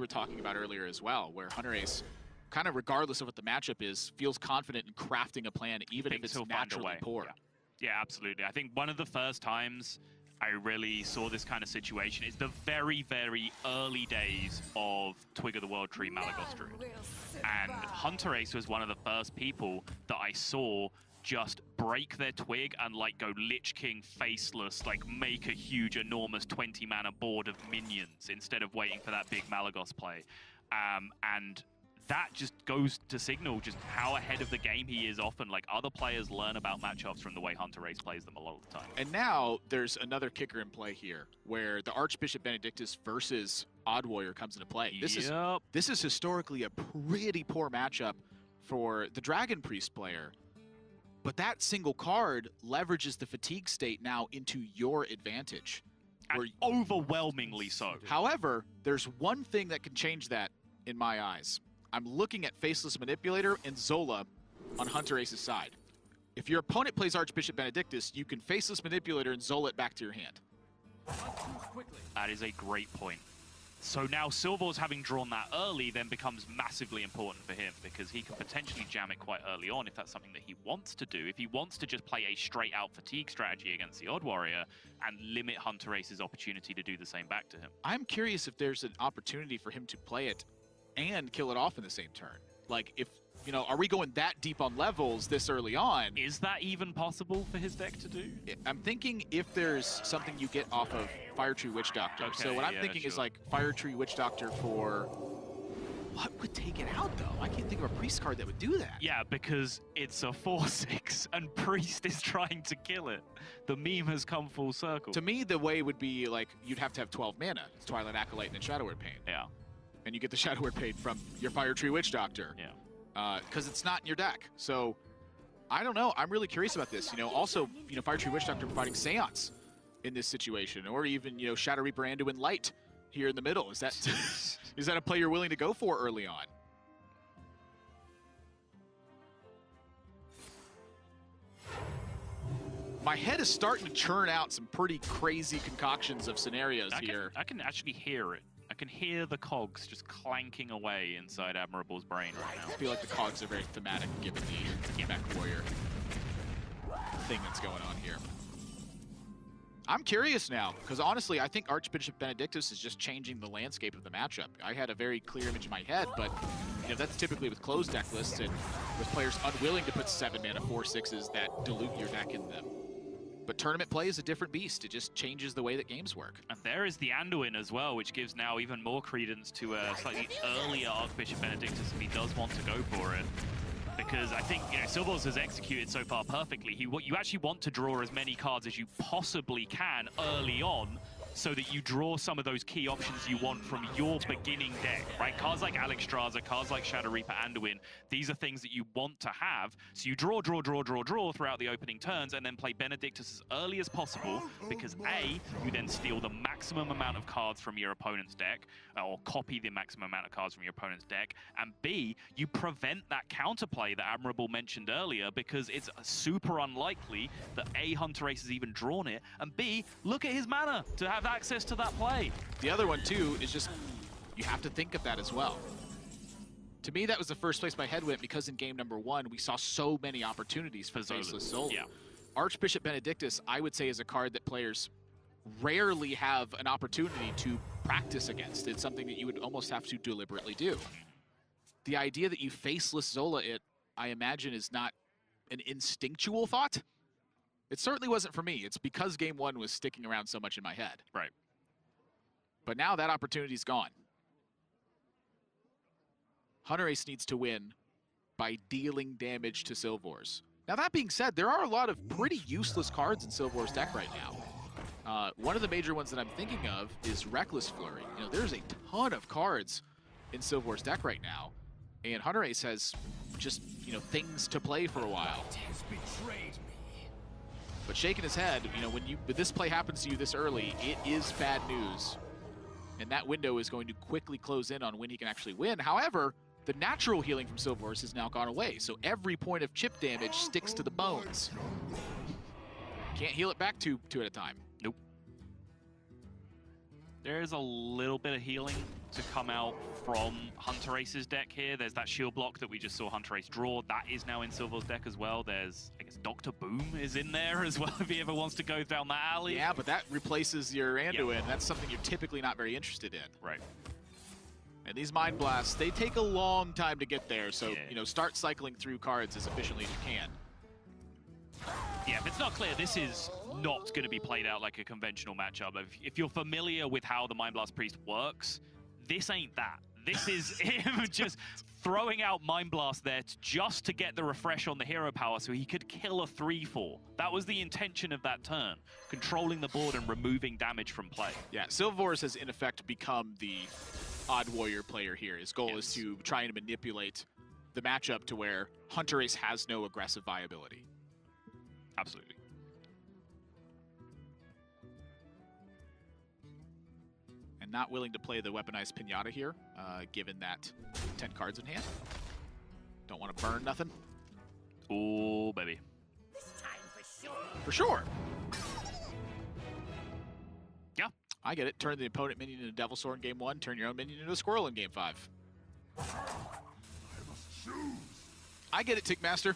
were talking about earlier as well, where Hunterace, kind of regardless of what the matchup is, feels confident in crafting a plan, even if it's naturally poor. Yeah, absolutely. I think one of the first times I really saw this kind of situation is the very, very early days of Twig of the World Tree Malagos Druid. And Hunterace was one of the first people that I saw just break their twig and like go Lich King faceless, like make a huge, enormous 20-mana board of minions instead of waiting for that big Malagos play. And that just goes to signal just how ahead of the game he is often. Like, other players learn about matchups from the way Hunterace plays them a lot of the time. And now there's another kicker in play here, where the Archbishop Benedictus versus Odd Warrior comes into play. This is historically a pretty poor matchup for the Dragon Priest player. But that single card leverages the fatigue state now into your advantage. And overwhelmingly so. However, there's one thing that can change that in my eyes. I'm looking at Faceless Manipulator and Zola on Hunterace's side. If your opponent plays Archbishop Benedictus, you can Faceless Manipulator and Zola it back to your hand. That is a great point. So now Silvor's having drawn that early then becomes massively important for him, because he can potentially jam it quite early on if that's something that he wants to do. If he wants to just play a straight-out fatigue strategy against the Odd Warrior and limit Hunterace's opportunity to do the same back to him. I'm curious if there's an opportunity for him to play it and kill it off in the same turn. Like, if, you know, are we going that deep on levels this early on? Is that even possible for his deck to do? I'm thinking if there's something you get off of Fire Tree Witch Doctor. Okay, so what I'm thinking is like Fire Tree Witch Doctor for... What would take it out, though? I can't think of a Priest card that would do that. Yeah, because it's a 4/6 and Priest is trying to kill it. The meme has come full circle. To me, the way would be like, you'd have to have 12 mana. It's Twilight Acolyte and then Shadow Word Pain. Yeah. And you get the Shadow Word Pain from your Fire Tree Witch Doctor. Yeah. Because it's not in your deck. So, I don't know. I'm really curious about this. You know, also, you know, Fire Tree Witch Doctor providing Seance in this situation, or even, you know, Shadow Reaper Anduin Light here in the middle. Is that is that a play you're willing to go for early on? My head is starting to churn out some pretty crazy concoctions of scenarios here. I can actually hear it. I can hear the cogs just clanking away inside Admirable's brain right now. I feel like the cogs are very thematic given the Mech Warrior thing that's going on here. I'm curious now, because honestly, I think Archbishop Benedictus is just changing the landscape of the matchup. I had a very clear image in my head, but you know, that's typically with closed deck lists and with players unwilling to put 7-mana 4/6s that dilute your deck in them. But tournament play is a different beast. It just changes the way that games work. And there is the Anduin as well, which gives now even more credence to a slightly earlier Archbishop Benedictus if he does want to go for it. Because I think, you know, Silvos has executed so far perfectly. You actually want to draw as many cards as you possibly can early on, so that you draw some of those key options you want from your beginning deck, right? Cards like Alexstrasza, cards like Shadow Reaper Anduin, these are things that you want to have. So you draw throughout the opening turns and then play Benedictus as early as possible, because A, you then steal the maximum amount of cards from your opponent's deck, or copy the maximum amount of cards from your opponent's deck, and B, you prevent that counterplay that Admirable mentioned earlier, because it's super unlikely that A, Hunterace has even drawn it, and B, look at his mana to have access to that play. The other one too is just, you have to think of that as well. To me, that was the first place my head went, because in game number 1, we saw so many opportunities for Faceless Zola. Yeah. Archbishop Benedictus, I would say, is a card that players rarely have an opportunity to practice against. It's something that you would almost have to deliberately do. The idea that you Faceless Zola it, I imagine, is not an instinctual thought. It certainly wasn't for me. It's because game 1 was sticking around so much in my head. Right. But now that opportunity's gone. Hunterace needs to win by dealing damage to Silvors. Now, that being said, there are a lot of pretty useless cards in Silvor's deck right now. One of the major ones that I'm thinking of is Reckless Flurry. You know, there's a ton of cards in Silvor's deck right now, and Hunterace has just, you know, things to play for a while. But shaking his head, you know, when this play happens to you this early, it is bad news. And that window is going to quickly close in on when he can actually win. However, the natural healing from Silvors has now gone away, so every point of chip damage sticks to the bones. Can't heal it back two at a time. Nope. There is a little bit of healing to come out from Hunterace's deck here. There's that shield block that we just saw Hunterace draw. That is now in Silver's deck as well. There's, I guess, Dr. Boom is in there as well if he ever wants to go down that alley. Yeah, but that replaces your Anduin. Yep. That's something you're typically not very interested in. Right. And these Mind Blasts, they take a long time to get there, so, you know, start cycling through cards as efficiently as you can. Yeah, if it's not clear, this is not going to be played out like a conventional matchup. If you're familiar with how the Mind Blast Priest works, this ain't that. This is him just throwing out Mind Blast there just to get the refresh on the hero power so he could kill a 3-4. That was the intention of that turn, controlling the board and removing damage from play. Yeah, Silvors has in effect become the odd warrior player here. His goal is to try and manipulate the matchup to where Hunterace has no aggressive viability. Absolutely. And not willing to play the weaponized Pinata here, given that 10 cards in hand. Don't want to burn nothing. Oh, baby. This time for sure. For sure. Yeah. I get it. Turn the opponent minion into Devil Sword in game 1. Turn your own minion into a squirrel in game 5. I get it, Tickmaster.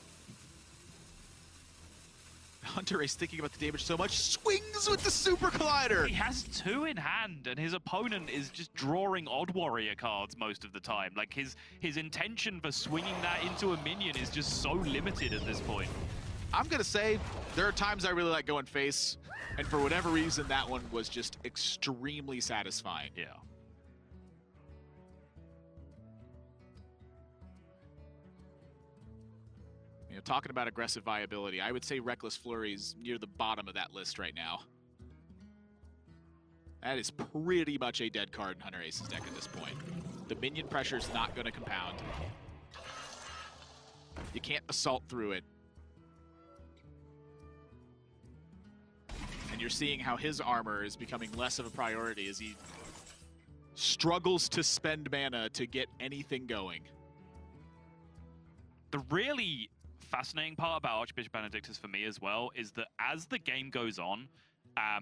Hunterace thinking about the damage so much, swings with the Super Collider! He has 2 in hand, and his opponent is just drawing Odd Warrior cards most of the time. Like, his intention for swinging that into a minion is just so limited at this point. I'm gonna say, there are times I really like going face, and for whatever reason, that one was just extremely satisfying. Yeah. You know, talking about aggressive viability, I would say Reckless Flurry is near the bottom of that list right now. That is pretty much a dead card in Hunterace's deck at this point. The minion pressure is not going to compound. You can't assault through it. And you're seeing how his armor is becoming less of a priority as he struggles to spend mana to get anything going. The really fascinating part about Archbishop Benedictus for me as well is that as the game goes on,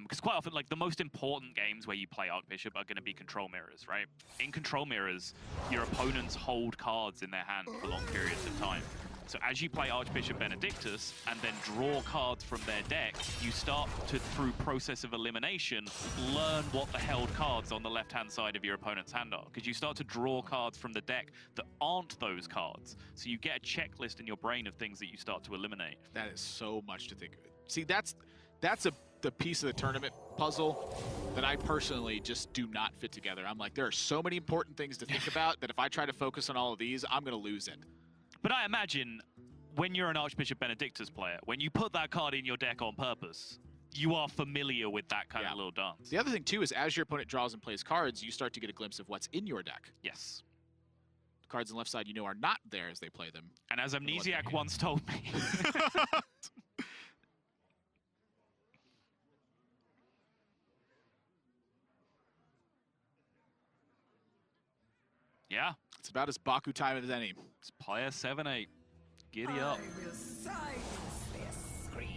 because quite often, like, the most important games where you play Archbishop are going to be control mirrors, right? In control mirrors, your opponents hold cards in their hand for long periods of time. So as you play Archbishop Benedictus and then draw cards from their deck, you start to, through process of elimination, learn what the held cards on the left-hand side of your opponent's hand are. Because you start to draw cards from the deck that aren't those cards. So you get a checklist in your brain of things that you start to eliminate. That is so much to think of. See, that's the piece of the tournament puzzle that I personally just do not fit together. I'm like, there are so many important things to think about that if I try to focus on all of these, I'm going to lose it. But I imagine when you're an Archbishop Benedictus player, when you put that card in your deck on purpose, you are familiar with that kind of little dance. The other thing, too, is as your opponent draws and plays cards, you start to get a glimpse of what's in your deck. Yes. The cards on the left side you know are not there as they play them. And as Amnesiac once told me... Yeah. It's about as Baku time as any. It's player 7-8. Giddy up. I will silence their screams.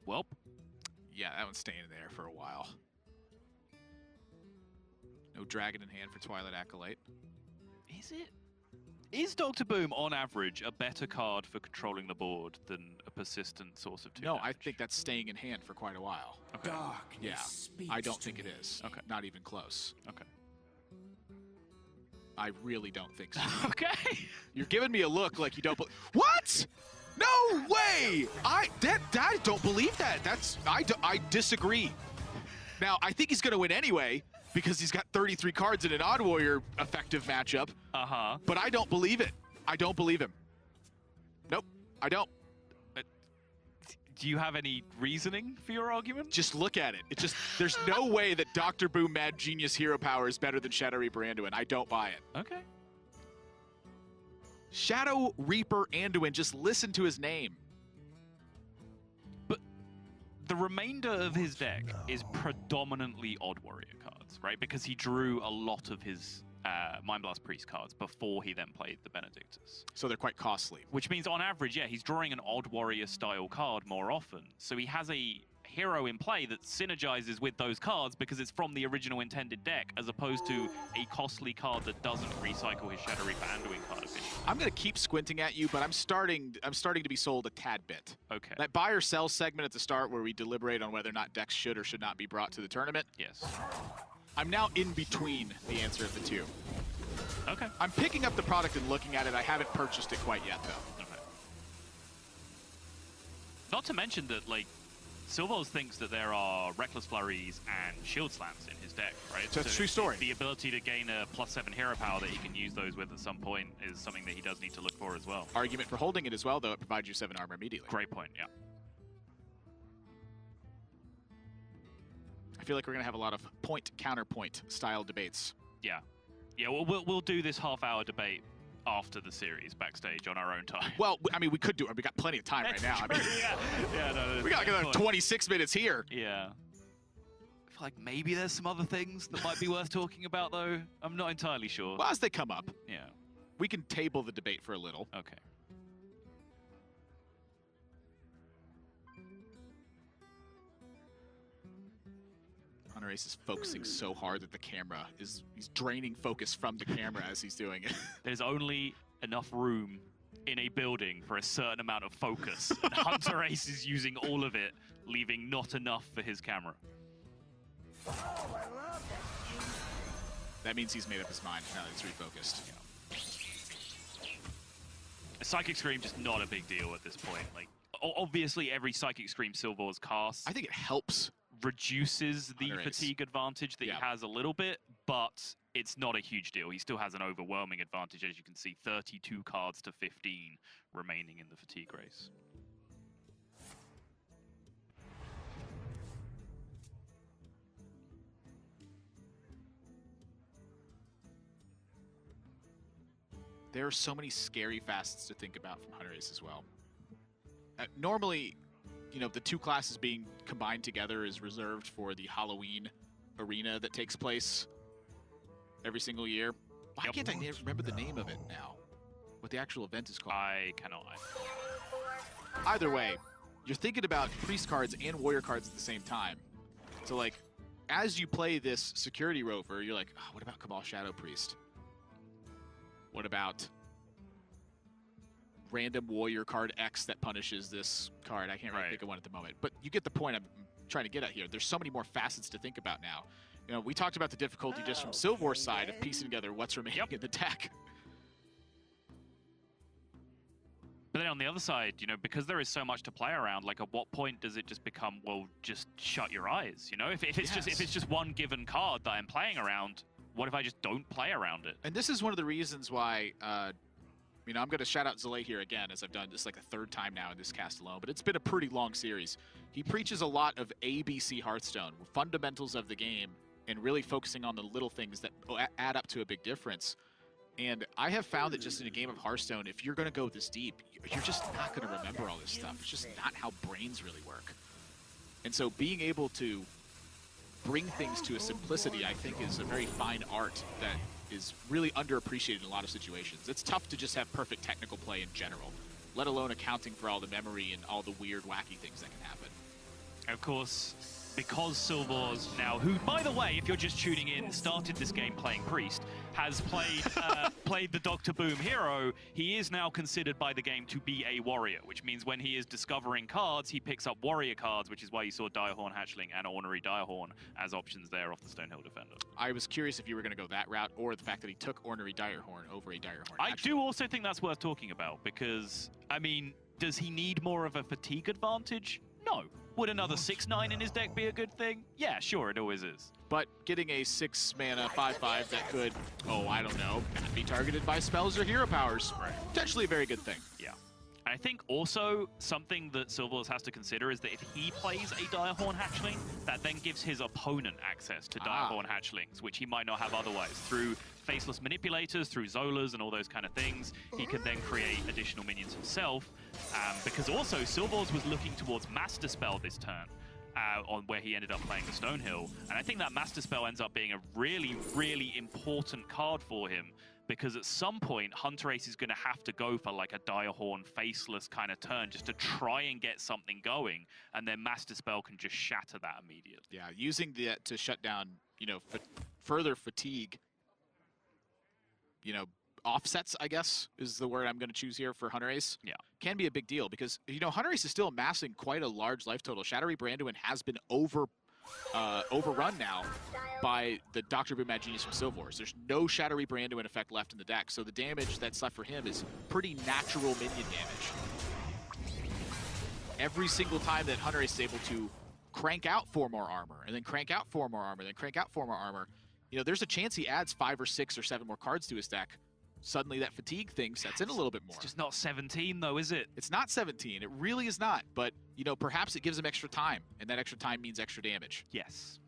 Welp. Yeah, that one's staying there for a while. No dragon in hand for Twilight Acolyte. Is it? Is Dr. Boom, on average, a better card for controlling the board than a persistent source of 2 No, damage? I think that's staying in hand for quite a while. Okay. Yeah, I don't think it is. Okay. Not even close. Okay. I really don't think so. Okay. You're giving me a look like you don't What? No way! I don't believe that. I disagree. Now, I think he's going to win anyway, because he's got 33 cards in an Odd Warrior effective matchup. Uh-huh. But I don't believe it. I don't believe him. Nope, I don't. Do you have any reasoning for your argument? Just look at it. It just, there's no way that Dr. Boom Mad Genius Hero Power is better than Shadow Reaper Anduin. I don't buy it. Okay. Shadow Reaper Anduin, just listen to his name. But the remainder of his deck is predominantly Odd Warrior cards, right? Because he drew a lot of his Mind Blast Priest cards before he then played the Benedictus. So they're quite costly. Which means on average, yeah, he's drawing an Odd Warrior style card more often. So he has a hero in play that synergizes with those cards because it's from the original intended deck, as opposed to a costly card that doesn't recycle his Shadow Reaper Anduin card efficiently. I'm gonna keep squinting at you, but I'm starting to be sold a tad bit. Okay. That buy or sell segment at the start where we deliberate on whether or not decks should or should not be brought to the tournament. Yes. I'm now in between the answer of the two. Okay. I'm picking up the product and looking at it. I haven't purchased it quite yet, though. Okay. Not to mention that, like, Silvos thinks that there are Reckless Flurries and Shield Slams in his deck, right? So that's a true story. The ability to gain a +7 hero power that he can use those with at some point is something that he does need to look for as well. Argument for holding it as well, though. It provides you 7 armor immediately. Great point, yeah. I feel like we're going to have a lot of point-counterpoint style debates. Yeah. Yeah, we'll do this half-hour debate after the series backstage on our own time. Well, I mean, we could do it. We got plenty of time right now. I mean, yeah, no, we got like another 26 minutes here. Yeah. I feel like maybe there's some other things that might be worth talking about, though. I'm not entirely sure. Well, as they come up, yeah. We can table the debate for a little. Okay. Hunterace is focusing so hard that the camera is, he's draining focus from the camera as he's doing it. There's only enough room in a building for a certain amount of focus. And Hunterace is using all of it, leaving not enough for his camera. That means he's made up his mind now that it's refocused. Yeah. A Psychic Scream just not a big deal at this point. Like, obviously every Psychic Scream Silvos casts I think it helps. Reduces the Hunterace. fatigue advantage that he has a little bit, but it's not a huge deal. He still has an overwhelming advantage, as you can see, 32 cards to 15 remaining in the fatigue race. There are so many scary facets to think about from Hunterace as well. Normally, you know, the two classes being combined together is reserved for the Halloween arena that takes place every single year. Why can't I remember the name of it now? What the actual event is called? I cannot. Either way, you're thinking about priest cards and warrior cards at the same time. So, like, as you play this security rover, you're like, oh, what about Cabal Shadow Priest? What about random warrior card X that punishes this card? I can't really think of one at the moment. But you get the point I'm trying to get at here. There's so many more facets to think about now. You know, we talked about the difficulty just from Silvor's side of piecing together what's remaining in the deck. But then on the other side, you know, because there is so much to play around, like, at what point does it just become, well, just shut your eyes? You know, if it's just one given card that I'm playing around, what if I just don't play around it? And this is one of the reasons why, you know, I'm going to shout out Zalay here again, as I've done this like the third time now in this cast alone, but it's been a pretty long series. He preaches a lot of ABC Hearthstone, fundamentals of the game, and really focusing on the little things that add up to a big difference. And I have found that just in a game of Hearthstone, if you're going to go this deep, you're just not going to remember all this stuff. It's just not how brains really work. And so being able to bring things to a simplicity, I think, is a very fine art that is really underappreciated in a lot of situations. It's tough to just have perfect technical play in general, let alone accounting for all the memory and all the weird, wacky things that can happen. And of course, because Silvors now, who, by the way, if you're just tuning in, started this game playing Priest, has played the Dr. Boom hero, he is now considered by the game to be a warrior, which means when he is discovering cards, he picks up warrior cards, which is why you saw Direhorn Hatchling and Ornery Direhorn as options there off the Stonehill Defender. I was curious if you were going to go that route, or the fact that he took Ornery Direhorn over a Direhorn Hatchling. I do also think that's worth talking about, because, I mean, does he need more of a fatigue advantage? No. Would another 6/9 in his deck be a good thing? Yeah, sure, it always is. But getting a 6-mana 5/5 that could, oh, I don't know, not be targeted by spells or hero powers, potentially a very good thing. Yeah. I think also something that Silvors has to consider is that if he plays a Direhorn Hatchling, that then gives his opponent access to Direhorn Hatchlings, which he might not have otherwise. Through Faceless Manipulators, through Zolas and all those kind of things, he can then create additional minions himself. Because also, Silvors was looking towards Master Spell this turn. on where he ended up playing the Stonehill. And I think that Master Spell ends up being a really, really important card for him, because at some point, Hunterace is going to have to go for like a Direhorn Faceless kind of turn just to try and get something going, and then Master Spell can just shatter that immediately. Yeah, using that to shut down, you know, further fatigue, you know, offsets, I guess, is the word I'm going to choose here for Hunterace. Yeah. Can be a big deal because, you know, Hunterace is still amassing quite a large life total. Shadow Reap Anduin has been overrun now by the Dr. Boom Mad Genius from Silvors. There's no Shadow Reap Anduin effect left in the deck, so the damage that's left for him is pretty natural minion damage. Every single time that Hunterace is able to crank out 4 more armor, and then crank out 4 more armor, then crank out 4 more armor, you know, there's a chance he adds 5 or 6 or 7 more cards to his deck. Suddenly that fatigue thing sets in a little bit more. It's just not 17 though, is it? It's not 17. It really is not. But, you know, perhaps it gives him extra time, and that extra time means extra damage. Yes.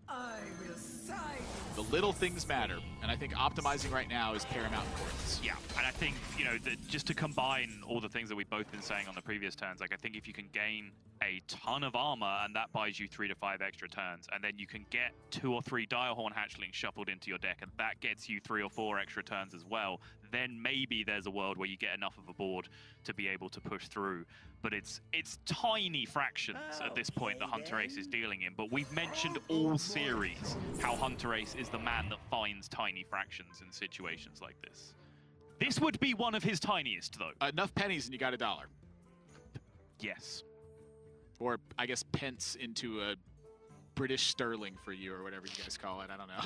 I will side. The little things matter, and I think optimizing right now is paramount importance. Yeah, and I think, you know, just to combine all the things that we've both been saying on the previous turns, like I think if you can gain a ton of armor, and that buys you 3 to 5 extra turns, and then you can get 2 or 3 Direhorn Hatchlings shuffled into your deck, and that gets you 3 or 4 extra turns as well, then maybe there's a world where you get enough of a board to be able to push through. But it's tiny fractions at this point that Hunterace is dealing in. But we've mentioned all series how Hunterace is the man that finds tiny fractions in situations like this. This would be one of his tiniest, though. Enough pennies and you got $1. Yes. Or, I guess, pence into a British sterling for you, or whatever you guys call it. I don't know.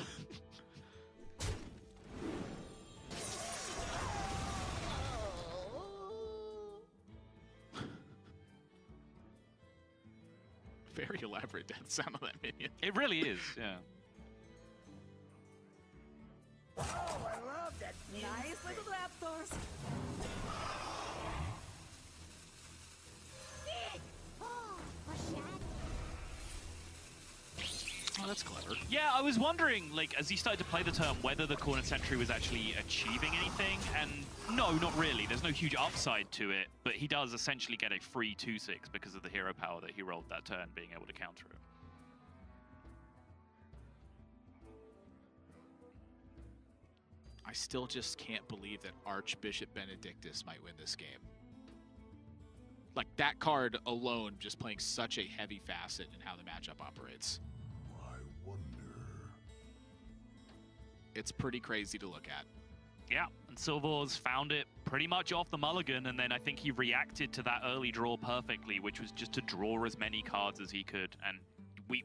Very elaborate death sound of that minion. It really is, yeah. Oh, I love that. Nice little raptors. Oh, that's clever. Yeah, I was wondering, like, as he started to play the turn, whether the Corner Sentry was actually achieving anything, and no, not really. There's no huge upside to it, but he does essentially get a free 2/6 because of the hero power that he rolled that turn, being able to counter it. I still just can't believe that Archbishop Benedictus might win this game. Like, that card alone just playing such a heavy facet in how the matchup operates. It's pretty crazy to look at. Yeah, and Silvors found it pretty much off the mulligan, and then I think he reacted to that early draw perfectly, which was just to draw as many cards as he could, and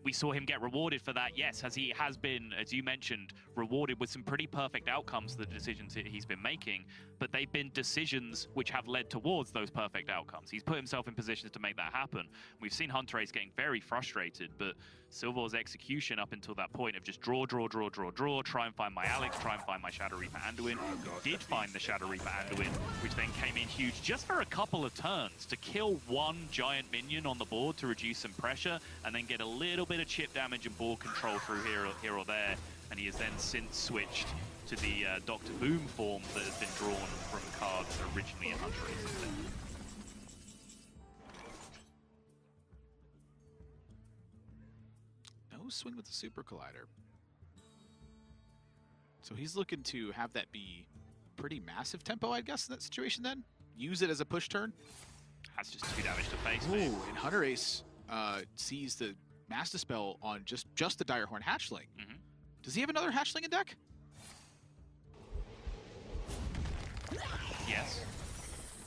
we saw him get rewarded for that, yes, as he has been, as you mentioned, rewarded with some pretty perfect outcomes for the decisions that he's been making, but they've been decisions which have led towards those perfect outcomes. He's put himself in positions to make that happen. We've seen Hunterace getting very frustrated, but Silvor's execution up until that point of just draw, try and find my Alex, try and find my Shadow Reaper Anduin, did find the Shadow Reaper Anduin, which then came in huge just for a couple of turns to kill one giant minion on the board to reduce some pressure, and then get a little bit of chip damage and board control through here or there, and he has then since switched to the Dr. Boom form that has been drawn from cards originally in Hunterace's deck. No swing with the Super Collider. So he's looking to have that be pretty massive tempo, I guess, in that situation then? Use it as a push turn? That's just 2 damage to face. Ooh, and Hunterace sees the Master Spell on just the Direhorn Hatchling. Mm-hmm. Does he have another Hatchling in deck? Yes.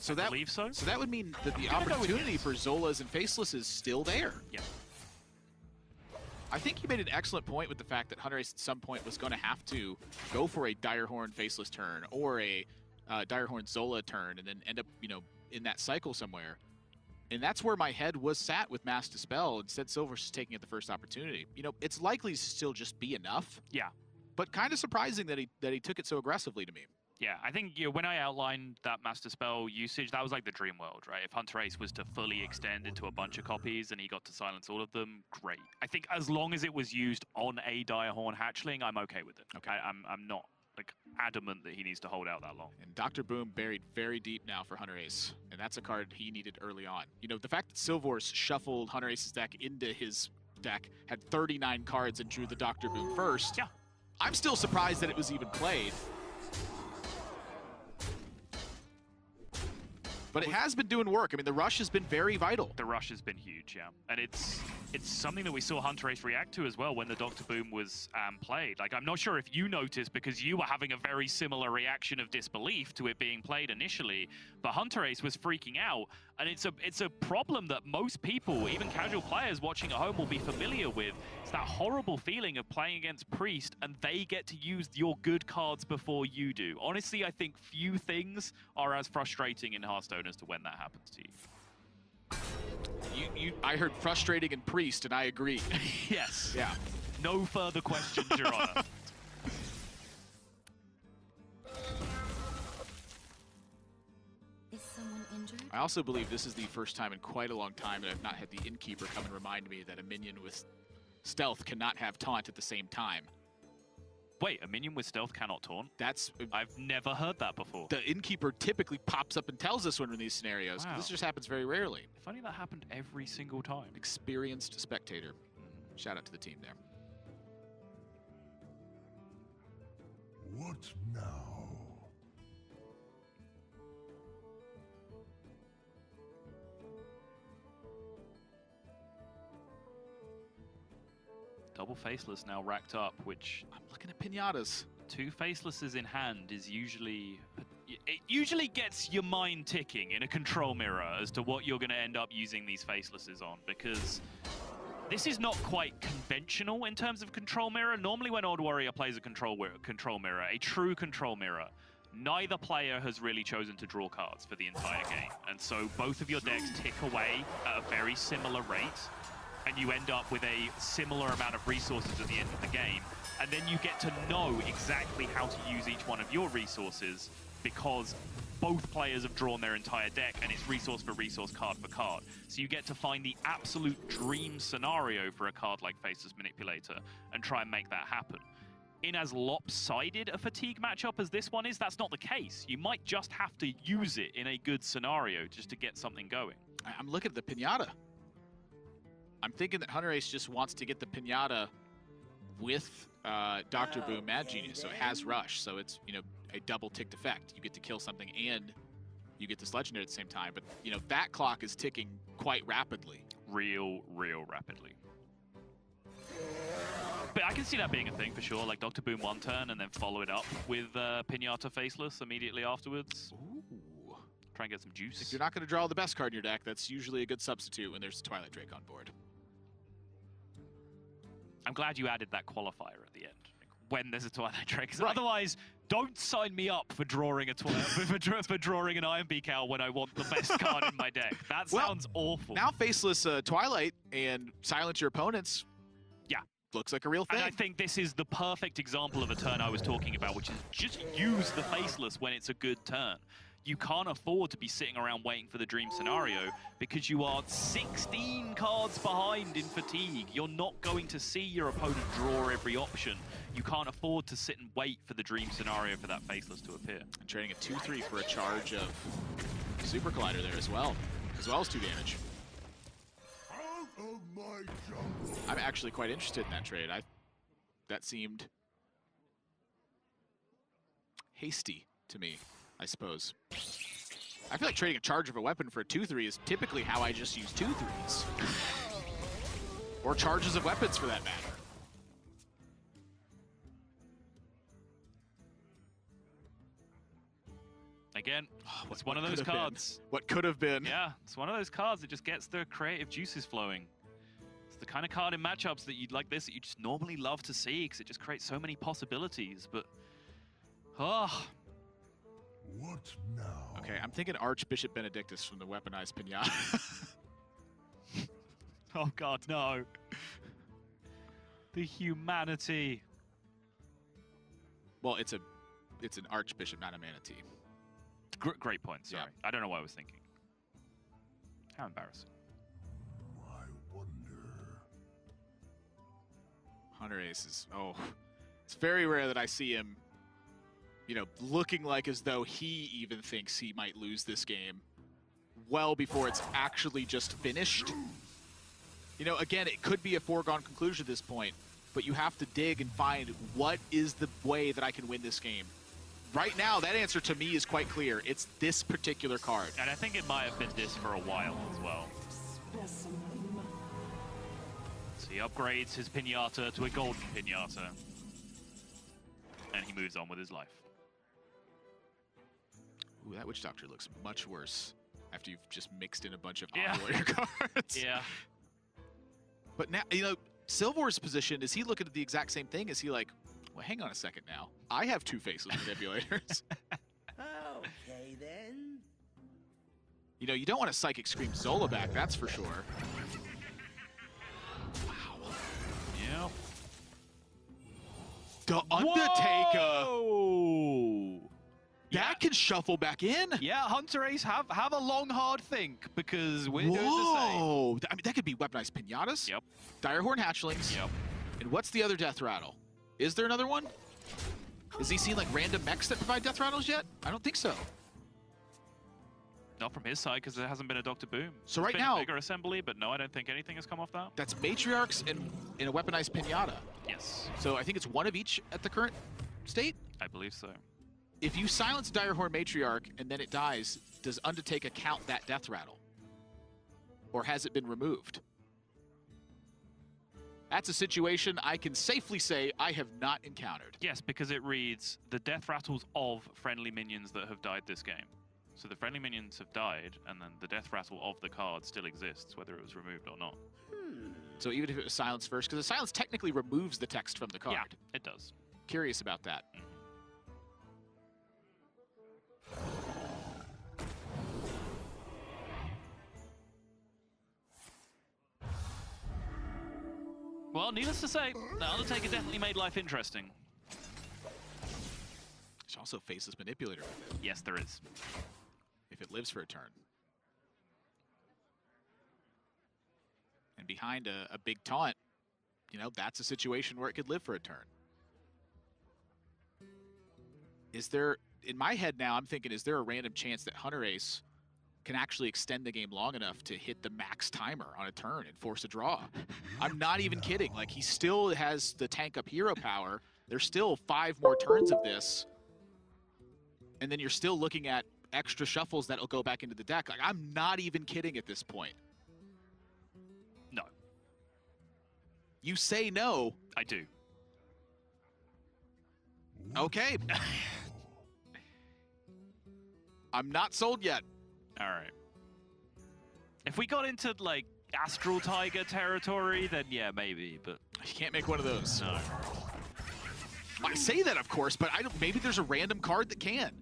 So I believe so. So that would mean that the opportunity for Zolas and Faceless is still there. Yeah. I think you made an excellent point with the fact that Hunterace at some point was going to have to go for a Direhorn Faceless turn or a Direhorn Zola turn and then end up, you know, in that cycle somewhere. And that's where my head was sat with Master Spell. Instead, Silver's just taking it the first opportunity. You know, it's likely to still just be enough. Yeah. But kind of surprising that he took it so aggressively to me. Yeah, I think, you know, when I outlined that Master Spell usage, that was like the dream world, right? If Hunterace was to fully extend into a bunch of copies and he got to silence all of them, great. I think as long as it was used on a Direhorn Hatchling, I'm okay with it. Okay. I'm not, like, adamant that he needs to hold out that long. And Dr. Boom buried very deep now for Hunterace, and that's a card he needed early on. You know, the fact that Silvor's shuffled Hunterace's deck into his deck, had 39 cards and drew the Dr. Boom first. Yeah. I'm still surprised that it was even played. But it has been doing work. I mean, the rush has been very vital. The rush has been huge, yeah. And it's something that we saw Hunterace react to as well when the Dr. Boom was played. Like, I'm not sure if you noticed because you were having a very similar reaction of disbelief to it being played initially, but Hunterace was freaking out. And it's a problem that most people, even casual players watching at home, will be familiar with. It's that horrible feeling of playing against Priest and they get to use your good cards before you do. Honestly, I think few things are as frustrating in Hearthstone as to when that happens to you. I heard frustrating and Priest, and I agree. Yes. Yeah. No further questions, Your Honor. Is someone injured? I also believe this is the first time in quite a long time that I've not had the Innkeeper come and remind me that a minion with stealth cannot have taunt at the same time. Wait, a minion with stealth cannot taunt? That's... I've never heard that before. The Innkeeper typically pops up and tells us when we're in these scenarios. Wow. This just happens very rarely. If only that happened every single time. Experienced spectator. Shout out to the team there. What now? Double Faceless now racked up, which... I'm looking at pinatas. 2 Facelesses in hand is usually... It usually gets your mind ticking in a control mirror as to what you're going to end up using these Facelesses on, because this is not quite conventional in terms of control mirror. Normally when Old Warrior plays a control mirror, a true control mirror, neither player has really chosen to draw cards for the entire game. And so both of your decks tick away at a very similar rate, and you end up with a similar amount of resources at the end of the game. And then you get to know exactly how to use each one of your resources because both players have drawn their entire deck and it's resource for resource, card for card. So you get to find the absolute dream scenario for a card like Faceless Manipulator and try and make that happen. In as lopsided a fatigue matchup as this one is, that's not the case. You might just have to use it in a good scenario just to get something going. I'm looking at the pinata. I'm thinking that Hunterace just wants to get the pinata with Dr. Boom Mad Genius, so it has rush, so it's, you know, a double ticked effect. You get to kill something and you get this legendary at the same time, but, you know, that clock is ticking quite rapidly. Real rapidly. But I can see that being a thing for sure, like Dr. Boom one turn and then follow it up with Pinata Faceless immediately afterwards. Ooh. Try and get some juice. If you're not going to draw the best card in your deck, that's usually a good substitute when there's a Twilight Drake on board. I'm glad you added that qualifier at the end, like, when there's a Twilight Drake. 'Cause Right. otherwise, don't sign me up for drawing a for drawing an Iron Beak Owl when I want the best card in my deck. That sounds awful. Now Faceless Twilight and silence your opponents. Yeah. Looks like a real thing. And I think this is the perfect example of a turn I was talking about, which is just use the Faceless when it's a good turn. You can't afford to be sitting around waiting for the dream scenario because you are 16 cards behind in fatigue. You're not going to see your opponent draw every option. You can't afford to sit and wait for the dream scenario for that Faceless to appear. And trading a 2/3 for a charge of Super Collider there as well as 2 damage. Out of my jungle. I'm actually quite interested in that trade. That seemed hasty to me, I suppose. I feel like trading a charge of a weapon for a 2/3 is typically how I just use 2/3s. Or charges of weapons for that matter. Again, it's one of those cards. What could have been. Yeah, it's one of those cards that just gets the creative juices flowing. It's the kind of card in matchups that you'd like this that you just normally love to see because it just creates so many possibilities, but... Oh. What now? Okay, I'm thinking Archbishop Benedictus from the Weaponized Pinata. Oh god, no. The humanity. Well, it's an Archbishop, not a Manatee. Great point, sorry. Yeah. I don't know what I was thinking. How embarrassing. I wonder. Hunterace is, it's very rare that I see him, you know, looking like as though he even thinks he might lose this game well before it's actually just finished. You know, again, it could be a foregone conclusion at this point, but you have to dig and find what is the way that I can win this game. Right now, that answer to me is quite clear. It's this particular card. And I think it might have been this for a while as well. So he upgrades his pinata to a golden pinata. And he moves on with his life. Ooh, that Witch Doctor looks much worse after you've just mixed in a bunch of Yeah. warrior cards. Yeah. But now, you know, Silvor's position, is he looking at the exact same thing? Is he like, well, hang on a second now. I have two faceless manipulators. Okay, then. You know, you don't want to Psychic Scream Zola back, that's for sure. Wow. Yeah. The Undertaker! Whoa! That can shuffle back in? Yeah, Hunterace, have a long, hard think, because we're doing the same. Whoa! I mean, that could be weaponized pinatas. Yep. Direhorn Hatchlings. Yep. And what's the other Death Rattle? Is there another one? Has he seen like random mechs that provide Death Rattles yet? I don't think so. Not from his side, because there hasn't been a Dr. Boom. So There's right been now- a bigger assembly, but no, I don't think anything has come off that. That's Matriarchs and in a weaponized pinata. Yes, So I think it's one of each at the current state. I believe so. If you silence Direhorn Matriarch and then it dies, does Undertaker count that Death Rattle? Or has it been removed? That's a situation I can safely say I have not encountered. Yes, because it reads the death rattles of friendly minions that have died this game. So the friendly minions have died, and then the death rattle of the card still exists, whether it was removed or not. So even if it was silenced first, because the silence technically removes the text from the card. Yeah, it does. Curious about that. Well, needless to say, the Undertaker definitely made life interesting. There's also Faceless Manipulator with it, Yes, there is. if it lives for a turn. And behind a big taunt, you know, that's a situation where it could live for a turn. Is there, in my head now, I'm thinking, is there a random chance that Hunterace can actually extend the game long enough to hit the max timer on a turn and force a draw? I'm not even kidding. Like, he still has the tank up hero power. There's still 5 more turns of this. And then you're still looking at extra shuffles that'll go back into the deck. Like, I'm not even kidding at this point. No, You say no. I do. Okay. I'm not sold yet. All right. If we got into, like, Astral Tiger territory, then yeah, maybe, but You can't make one of those. no. I say that, of course, but I don't. Maybe there's a random card that can.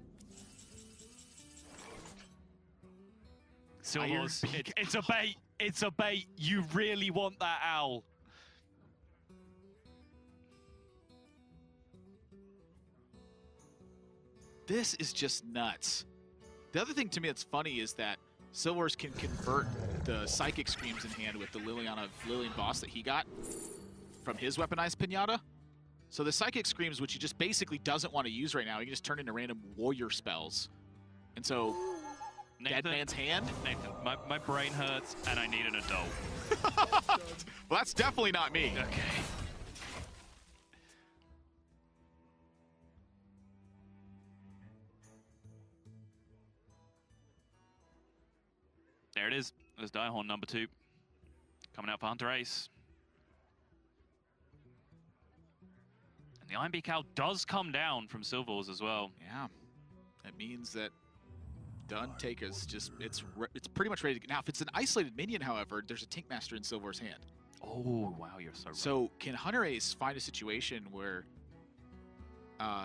Silvers, Iron Beak. it's a bait. It's a bait. You really want that owl. This is just nuts. The other thing to me that's funny is that Silvers can convert the Psychic Screams in hand with the Lilian boss that he got from his weaponized pinata. So the Psychic Screams, which he just basically doesn't want to use right now, he can just turn into random warrior spells. And so, Dead Man's Hand? Nathan, my brain hurts and I need an adult. Well, that's definitely not me. Okay. There it is. There's Direhorn number 2. Coming out for Hunterace. And the Iron Beak Owl does come down from Silvers as well. Yeah. That means that the Undertaker's just, it's pretty much ready to go. Now, if it's an isolated minion, however, there's a Tinkmaster in Silver's hand. Oh, wow, you're so right. So can Hunterace find a situation where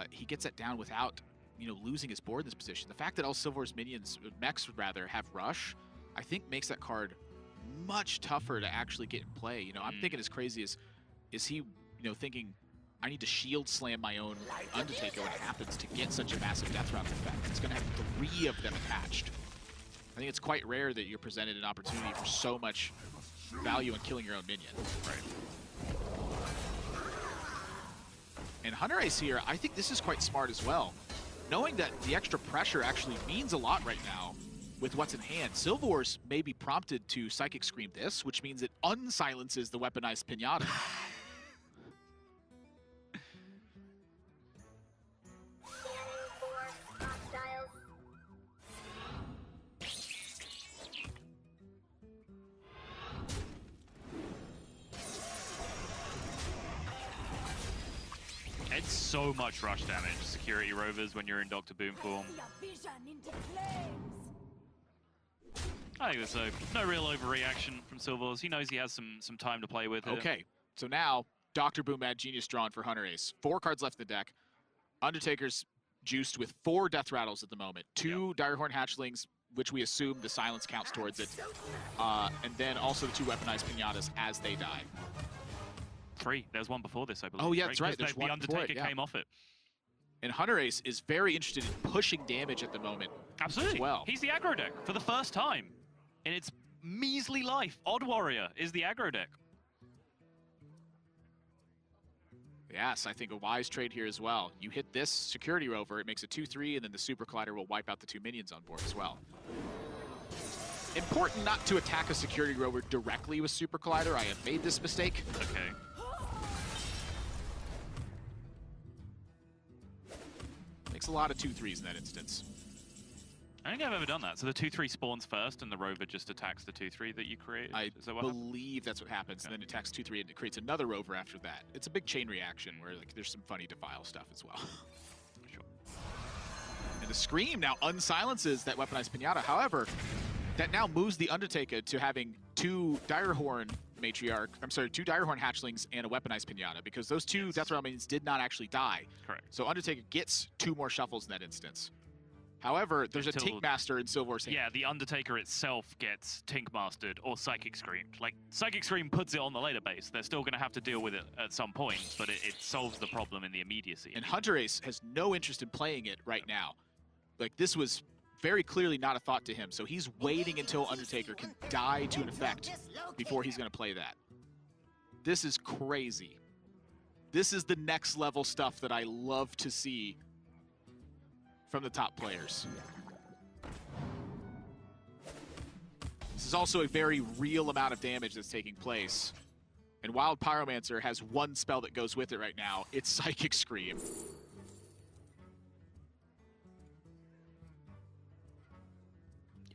he gets that down without, you know, losing his board in this position? The fact that all Silver's minions, mechs rather, have rush, I think makes that card much tougher to actually get in play. You know, I'm thinking as crazy as, is he, you know, thinking, I need to shield slam my own Undertaker when it happens to get such a massive death rattle effect. It's going to have 3 of them attached. I think it's quite rare that you're presented an opportunity for so much value in killing your own minion. Right. And Hunterace here, I think this is quite smart as well. knowing that the extra pressure actually means a lot right now with what's in hand, Silvors may be prompted to Psychic Scream this, which means it unsilences the weaponized Pinata. It's so much rush damage, security rovers, when you're in Dr. Boom form. I think there's no real overreaction from Silvors. He knows he has some time to play with. Okay, so now Dr. Boom Mad Genius drawn for Hunterace. 4 cards left in the deck. Undertaker's juiced with 4 Death Rattles at the moment. 2 Direhorn Hatchlings, which we assume the silence counts towards it. And then also the 2 weaponized Pinatas as they die. 3. There's one before this, I believe. Oh, yeah, that's right. There's The one Undertaker before it, came off it. And Hunterace is very interested in pushing damage at the moment. Absolutely. As well. He's the aggro deck for the first time in its measly life. Odd Warrior is the aggro deck. Yes, I think a wise trade here as well. You hit this security rover, it makes a 2/3, and then the Super Collider will wipe out the 2 minions on board as well. Important not to attack a security rover directly with Super Collider. I have made this mistake. Okay. Makes a lot of 2/3s in that instance. I don't think I've ever done that. So the 2/3 spawns first, and the rover just attacks the 2/3 that you created? I Is that what happens? believe that's what happens, and then it attacks 2/3 and it creates another rover after that. It's a big chain reaction where like there's some funny defile stuff as well. Sure. And the Scream now unsilences that weaponized Pinata. However, that now moves the Undertaker to having 2 Direhorn Matriarch, I'm sorry, 2 Direhorn Hatchlings and a weaponized Pinata, because those 2 Death Rattle minions did not actually die. Correct. So Undertaker gets 2 more shuffles in that instance. However, there's a Tink Master in Silvor's hand. Yeah, the Undertaker itself gets Tink Mastered or Psychic Screamed. Like, Psychic Scream puts it on the later base. They're still going to have to deal with it at some point, but it solves the problem in the immediacy. And Hunterace has no interest in playing it right now. Like, this was very clearly not a thought to him, so he's waiting until Undertaker can die to an effect before he's going to play that. This is crazy. This is the next level stuff that I love to see from the top players. This is also a very real amount of damage that's taking place. And Wild Pyromancer has 1 spell that goes with it right now. It's Psychic Scream.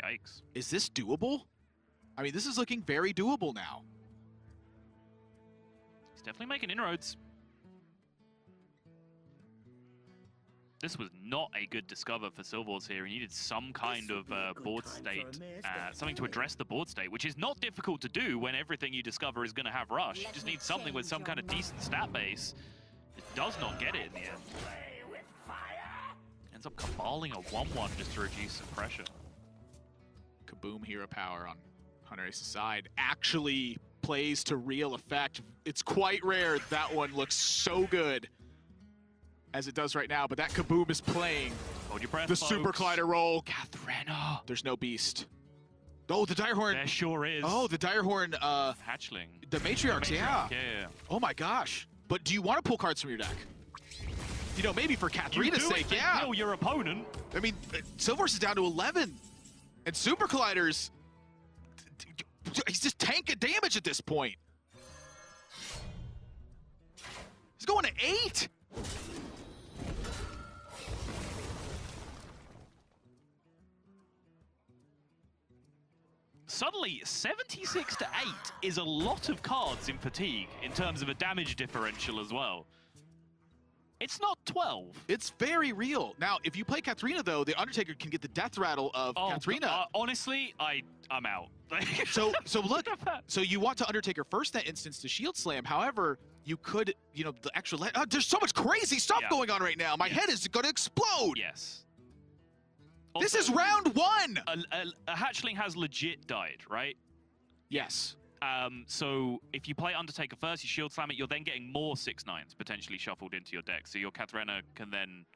Yikes. Is this doable? I mean, this is looking very doable now. He's definitely making inroads. This was not a good discover for Silvors here. He needed some kind of board state, something to address the board state, which is not difficult to do when everything you discover is going to have rush. You just need something with some kind of decent stat base. It does not get it in the end. Ends up caballing a 1/1 just to reduce some pressure. Kaboom Hero Power on Hunterace's side actually plays to real effect. It's quite rare that one looks so good as it does right now, but that Kaboom is playing. Hold your breath, The folks. Super Collider roll. Kathrena. There's no beast. Oh, the Direhorn. There sure is. Oh, the Direhorn. Hatchling. The Matriarchs, yeah. Yeah. Oh my gosh. But do you want to pull cards from your deck? You know, maybe for Kathrena's sake, yeah. Kill your opponent. I mean, Silvors is down to 11. And Super Collider's... He's just tanking damage at this point. He's going to 8. Suddenly, 76 to 8 is a lot of cards in Fatigue in terms of a damage differential as well. It's not 12. It's very real. Now, if you play Kathrena, though, the Undertaker can get the death rattle of Kathrena. Honestly, I'm out. So look, so you want to Undertaker first that instance to shield slam. However, you could, you know, the extra... there's so much crazy stuff going on right now. My head is going to explode. Yes. This Also, is round 1. A hatchling has legit died, right? Yes. So if you play Undertaker first, you shield slam it, you're then getting more 6/9s potentially shuffled into your deck. So your Kathrena can then...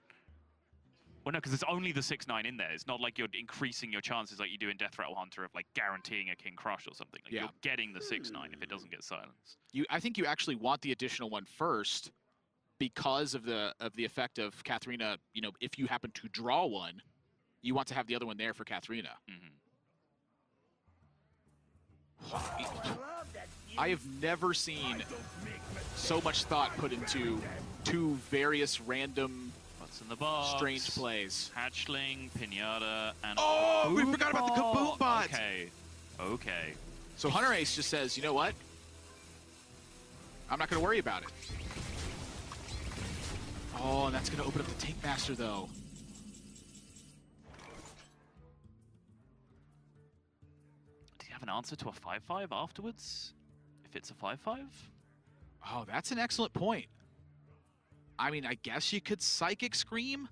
Well, no, because there's only the 6/9 in there. It's not like you're increasing your chances like you do in Death Rattle Hunter of like guaranteeing a King Crush or something. Like you're getting the 6/9 if it doesn't get silenced. I think you actually want the additional one first because of the effect of Katharina, you know, if you happen to draw one, you want to have the other one there for Katharina. I have never seen so much thought put into two various random, What's in the box? strange plays. Hatchling, Pinata, and Oh, we forgot about the Kaboom bot! Okay, okay. So Hunterace just says, you know what? I'm not going to worry about it. Oh, and that's going to open up the Tank Master, though. Do you have an answer to a 5-5 afterwards? If it's a 5-5? Oh, that's an excellent point. I mean, I guess you could Psychic Scream,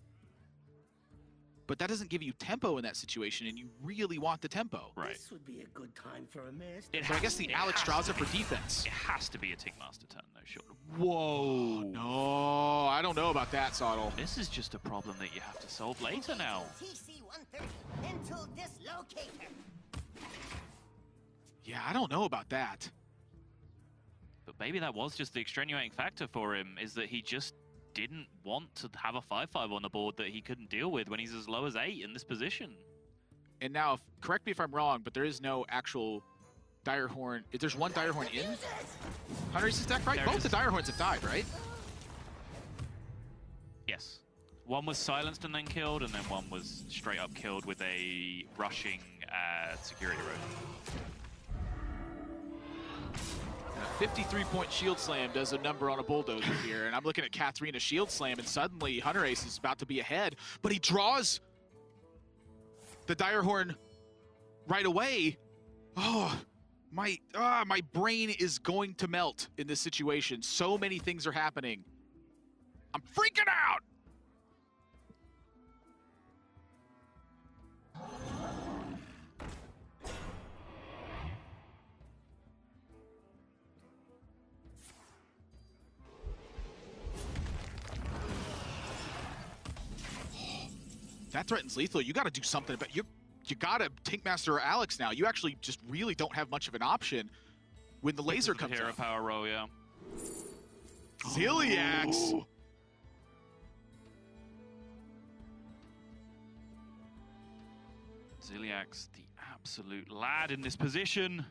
but that doesn't give you tempo in that situation, and you really want the tempo. Right. This would be a good time for a master. So I guess the Alex draws it for defense. It has to be a Tank Master turn, though, sure. Whoa. No, I don't know about that, Sottle. This is just a problem that you have to solve later now. TC-130 mental dislocator. Yeah, I don't know about that. But maybe that was just the extenuating factor for him, is that he just didn't want to have a 5-5 on the board that he couldn't deal with when he's as low as 8 in this position. And now, correct me if I'm wrong, but there is no actual Dire Horn. If there's one Dire Horn in Hunterace's deck, right? There Both is. the Dire Horns have died, right? Yes. One was silenced and then killed, and then one was straight up killed with a rushing security road. A 53-point Shield Slam does a number on a Bulldozer here, and I'm looking at Katharina's Shield Slam, and suddenly Hunterace is about to be ahead, but he draws the Dire Horn right away. Oh, my brain is going to melt in this situation. So many things are happening. I'm freaking out! That threatens lethal. You got to do something about you got to Tank Master or Alex now. You actually just really don't have much of an option when the laser comes Hero out. power roll, yeah. Ziliax. Oh. Ziliax, the absolute lad in this position.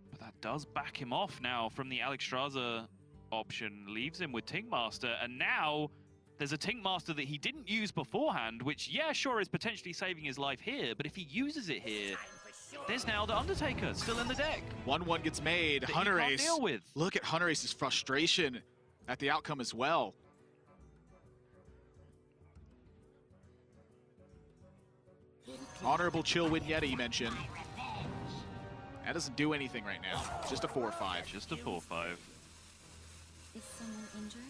But that does back him off now from the Alexstrasza option, leaves him with Tank Master, and now there's a Tank Master that he didn't use beforehand, which, yeah, sure, is potentially saving his life here, but if he uses it here, there's now the Undertaker still in the deck. 1-1 gets made. That he can't Hunterace. deal with. Look at Hunterace's frustration at the outcome as well. Honorable Chill Win Yeti mentioned. That doesn't do anything right now. Just a 4-5. Just a 4-5. Is someone injured?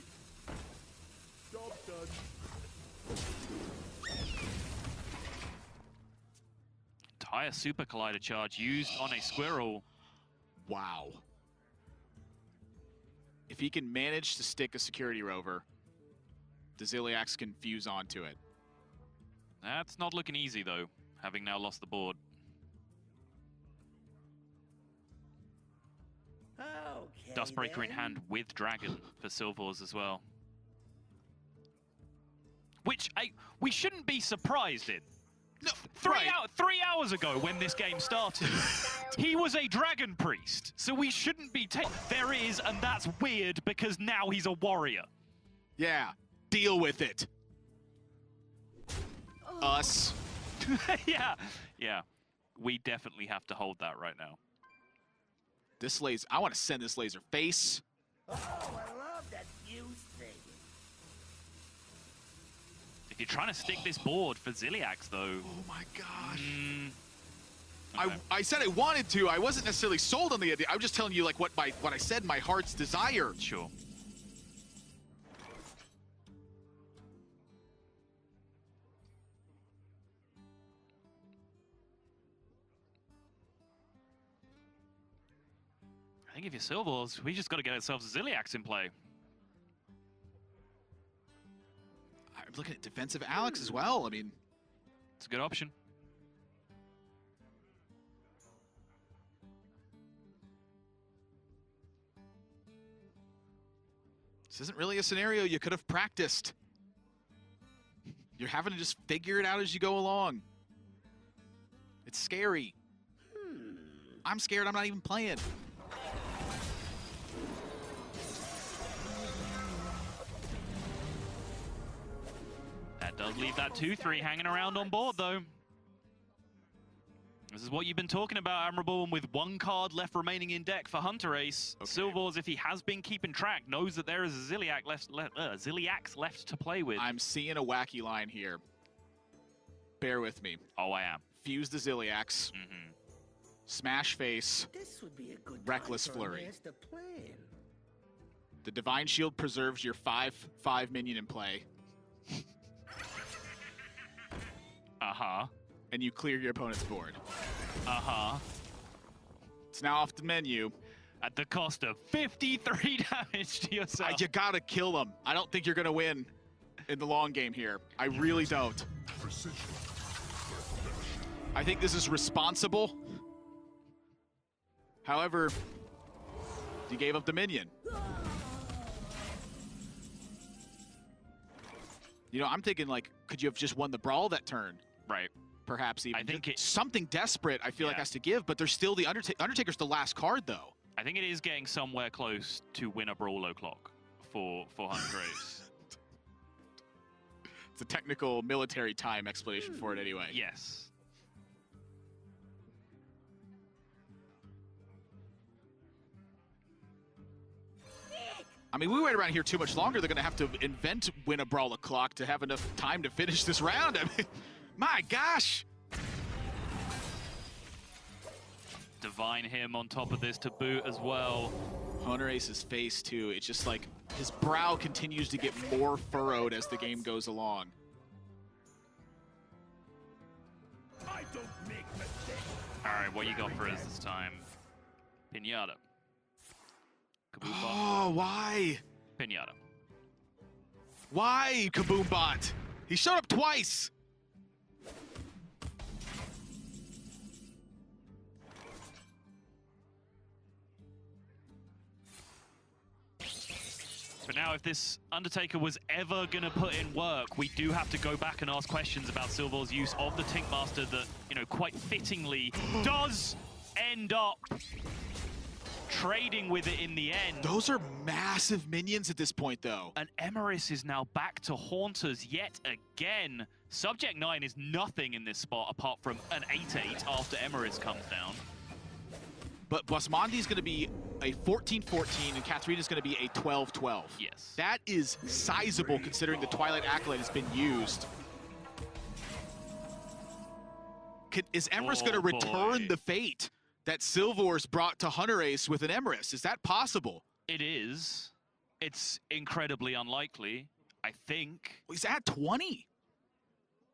Entire Super Collider charge used on a Squirrel. Wow. If he can manage to stick a Security Rover, the Ziliax can fuse onto it. That's not looking easy, though, having now lost the board. Okay, Dustbreaker in then. hand with Dragon for Silvors as well. Which we shouldn't be surprised in. No, 3 hours ago when this game started, he was a Dragon Priest, so we shouldn't be There is, and that's weird because now he's a warrior. Yeah, deal with it. Us. Yeah. We definitely have to hold that right now. This laser, I want to send this laser face. Oh, I love that fuse thing. If you're trying to stick this board for Ziliax, though... Oh my gosh. Okay. I said I wanted to. I wasn't necessarily sold on the idea. I'm just telling you like what I said, my heart's desire. Sure. I think if you're Silvors, we just got to get ourselves a Ziliax in play. I'm looking at defensive Alex as well. I mean, It's a good option. This isn't really a scenario you could have practiced. You're having to just figure it out as you go along. It's scary. I'm scared I'm not even playing. That does leave that 2-3 hanging around on board, though. This is what you've been talking about, Admirable, and with one card left remaining in deck for Hunterace. Okay. Silvors, if he has been keeping track, knows that there is a Ziliax left to play with. I'm seeing a wacky line here. Bear with me. Oh, I am. Fuse the Ziliax. Smash face. This would be a good Reckless Flurry. The Divine Shield preserves your 5/5 minion in play. Uh-huh. And you clear your opponent's board. Uh-huh. It's now off the menu. At the cost of 53 damage to yourself. You gotta kill them. I don't think you're gonna win in the long game here. I really don't. I think this is responsible. However, you gave up the minion. You know, I'm thinking, like, could you have just won the brawl that turn? Right. Perhaps even. I think something desperate, I feel like, has to give, but there's still the Undertaker's the last card, though. I think it is getting somewhere close to win a brawl o'clock for Hunterace. It's a technical military time explanation for it anyway. Yes. I mean, we wait around here too much longer. They're going to have to invent win a brawl o'clock to have enough time to finish this round. I mean, my gosh. Divine him on top of this to boot as well. Hunterace's face, too. It's just like his brow continues to get more furrowed as the game goes along. I don't make mistakes. All right, what you got for us this time? Pinata. Kaboom bot. Oh, why? Pinata. Why, Kaboom bot? He showed up twice. But now, if this Undertaker was ever going to put in work, we do have to go back and ask questions about Silvor's use of the Tinkmaster that, you know, quite fittingly does end up trading with it in the end. Those are massive minions at this point, though. And Emrys is now back to haunt us yet again. Subject 9 is nothing in this spot apart from an 8-8 after Emrys comes down. But Basmandi's going to be a 14-14, and Katharina's going to be a 12-12. Yes. That is sizable considering the Twilight Acolyte has been used. Is Emrys going to return the fate that Silvor's brought to Hunterace with an Emrys? Is that possible? It is. It's incredibly unlikely, I think. Well, he's at 20.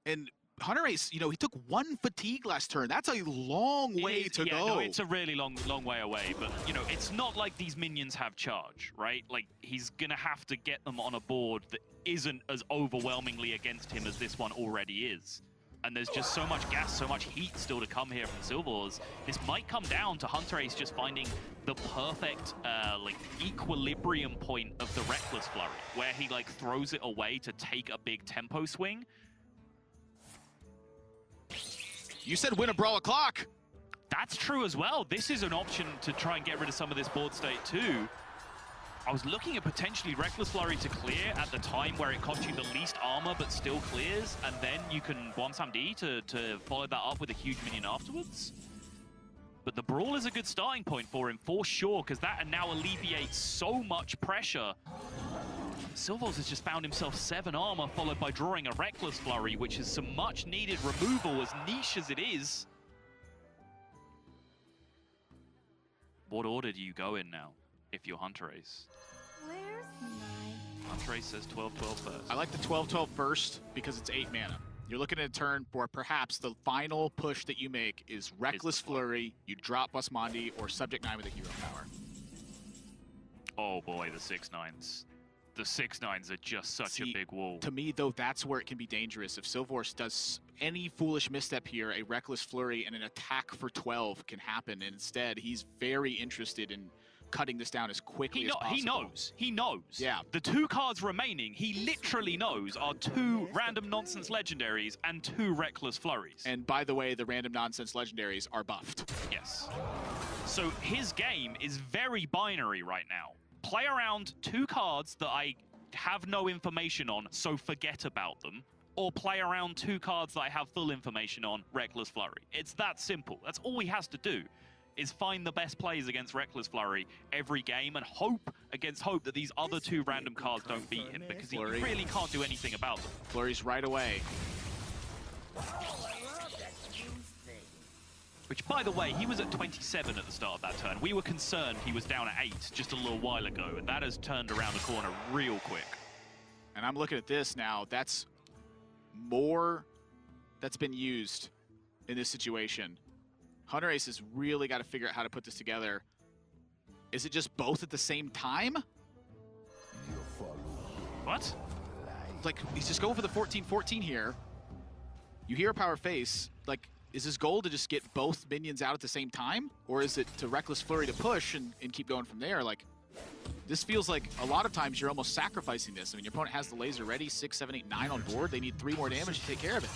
And Hunterace, you know, he took 1 fatigue last turn. That's a long way to go. No, it's a really long way away. But, you know, it's not like these minions have charge, right? Like, he's going to have to get them on a board that isn't as overwhelmingly against him as this one already is. And there's just so much gas, so much heat still to come here from Silvors. This might come down to Hunterace just finding the perfect, like, equilibrium point of the Reckless Flurry, where he, like, throws it away to take a big tempo swing. You said win a brawl o'clock. That's true as well. This is an option to try and get rid of some of this board state too. I was looking at potentially Reckless Flurry to clear at the time where it costs you the least armor but still clears, and then you can Bonsam D to follow that up with a huge minion afterwards. But the Brawl is a good starting point for him, for sure, because that now alleviates so much pressure. Silvors has just found himself 7 armor, followed by drawing a Reckless Flurry, which is some much-needed removal, as niche as it is. What order do you go in now, if you're Hunterace? Where's my... Hunterace says 12-12 first. I like the 12-12 first because it's 8 mana. You're looking at a turn where perhaps the final push that you make is Reckless Flurry, you drop Basmandi, or Subject 9 with a hero power. Oh boy, the 6/9s. The 6/9s are just such a big wall. To me, though, that's where it can be dangerous. If Silvors does any foolish misstep here, a Reckless Flurry and an attack for 12 can happen. And instead, he's very interested in cutting this down as quickly as possible. He knows. He knows. Yeah. The 2 cards remaining, he literally knows, are 2 random nonsense legendaries and 2 reckless flurries. And by the way, the random nonsense legendaries are buffed. Yes. So his game is very binary right now. Play around 2 cards that I have no information on, so forget about them. Or play around 2 cards that I have full information on, Reckless Flurry. It's that simple. That's all he has to do, is find the best plays against Reckless Flurry every game and hope against hope that these other 2 random cards don't beat him, because he really can't do anything about them. Flurry's right away. Which, by the way, he was at 27 at the start of that turn. We were concerned he was down at 8 just a little while ago, and that has turned around the corner real quick. And I'm looking at this now. That's more that's been used in this situation. Hunterace has really got to figure out how to put this together. Is it just both at the same time? What? Like, he's just going for the 14-14 here. You hear Power Face. Like, is his goal to just get both minions out at the same time? Or is it to Reckless Flurry to push and keep going from there? Like, this feels like a lot of times you're almost sacrificing this. I mean, your opponent has the laser ready, 6, 7, 8, 9 on board. They need 3 more damage to take care of it.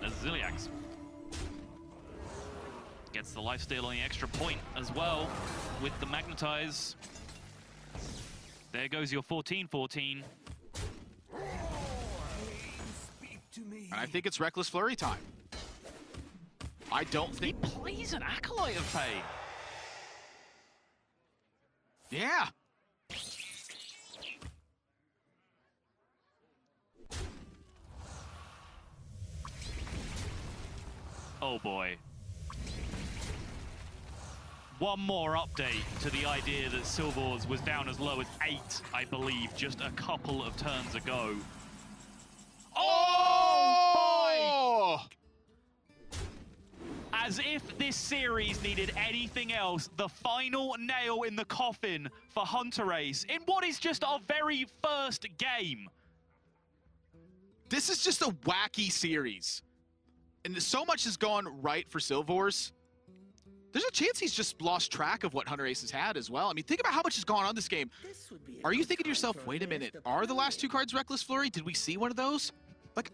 There's Ziliax. Gets the lifesteal on the extra point as well with the Magnetize. There goes your 14-14. And I think it's Reckless Flurry time. I don't think... He plays an Acolyte of Pain. Yeah. Oh boy. One more update to the idea that Silvors was down as low as 8, I believe, just a couple of turns ago. Oh! As if this series needed anything else, the final nail in the coffin for Hunterace in what is just our very first game. This is just a wacky series. And so much has gone right for Silvors. There's a chance he's just lost track of what Hunterace has had as well. I mean, think about how much has gone on this game. Are you thinking to yourself, wait a minute, are the last 2 cards Reckless Flurry? Did we see one of those? Like,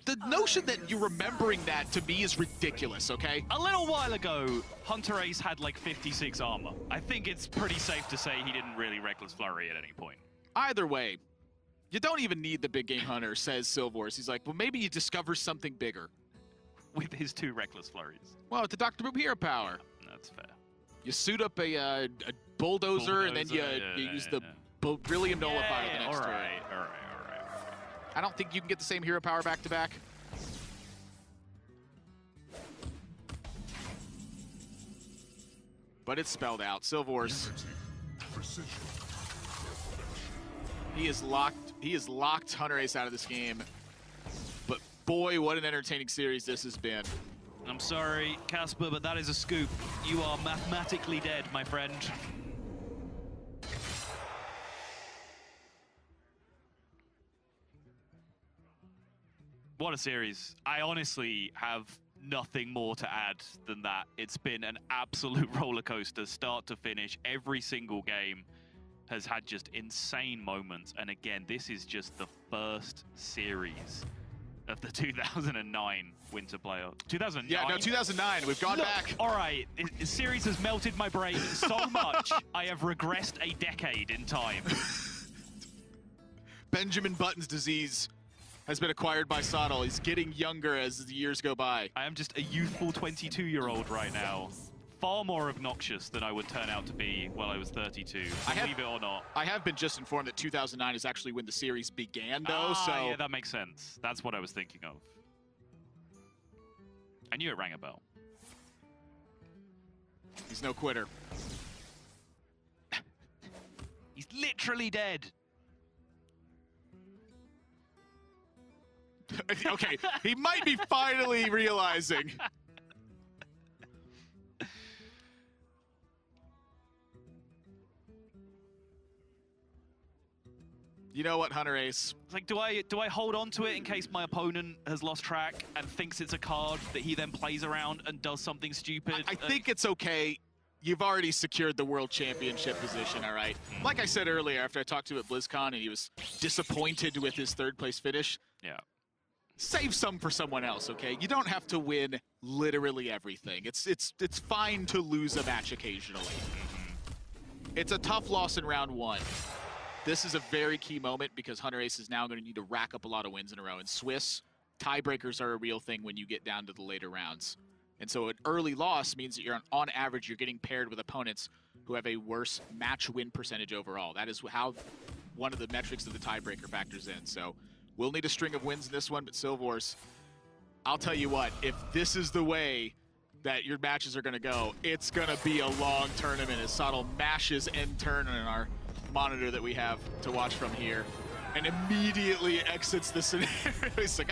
the notion that you're remembering that to me is ridiculous, okay? A little while ago, Hunterace had like 56 armor. I think it's pretty safe to say he didn't really Reckless Flurry at any point. Either way, you don't even need the big game hunter, says Silvors. He's like, well, maybe you discover something bigger. With his 2 Reckless Flurries. Well, with the Dr. Boom hero power. That's fair. You suit up a bulldozer, and then you use the Brillium Nullifier the next turn. All right. I don't think you can get the same hero power back to back. But it's spelled out. Silvors. He is locked Hunterace out of this game. But boy, what an entertaining series this has been. I'm sorry, Casper, but that is a scoop. You are mathematically dead, my friend. What a series. I honestly have nothing more to add than that. It's been an absolute roller coaster, start to finish. Every single game has had just insane moments. And again, this is just the first series of the 2009 Winter Playoff. 2009? Yeah, no, 2009. We've gone back. All right, the series has melted my brain so much, I have regressed a decade in time. Benjamin Button's disease has been acquired by Sottle. He's getting younger as the years go by. I am just a youthful 22-year-old right now. Far more obnoxious than I would turn out to be while I was 32, believe it or not. I have been just informed that 2009 is actually when the series began, though, so... yeah, that makes sense. That's what I was thinking of. I knew it rang a bell. He's no quitter. He's literally dead. Okay, he might be finally realizing. You know what, Hunterace? It's like, do I hold on to it in case my opponent has lost track and thinks it's a card that he then plays around and does something stupid? I think it's okay. you've already secured the world championship position, all right? Like I said earlier, after I talked to him at BlizzCon and he was disappointed with his third place finish, Yeah. save some for someone else, okay? You don't have to win literally everything. It's fine to lose a match occasionally. It's a tough loss in round one. This is a very key moment because Hunterace is now going to need to rack up a lot of wins in a row. In Swiss, tiebreakers are a real thing when you get down to the later rounds. And so an early loss means that on average, you're getting paired with opponents who have a worse match win percentage overall. That is how one of the metrics of the tiebreaker factors in. So we'll need a string of wins in this one, but Silvors, I'll tell you what, if this is the way that your matches are going to go, it's going to be a long tournament as Sottle mashes end turn on our monitor that we have to watch from here and immediately exits the scenario. He's like,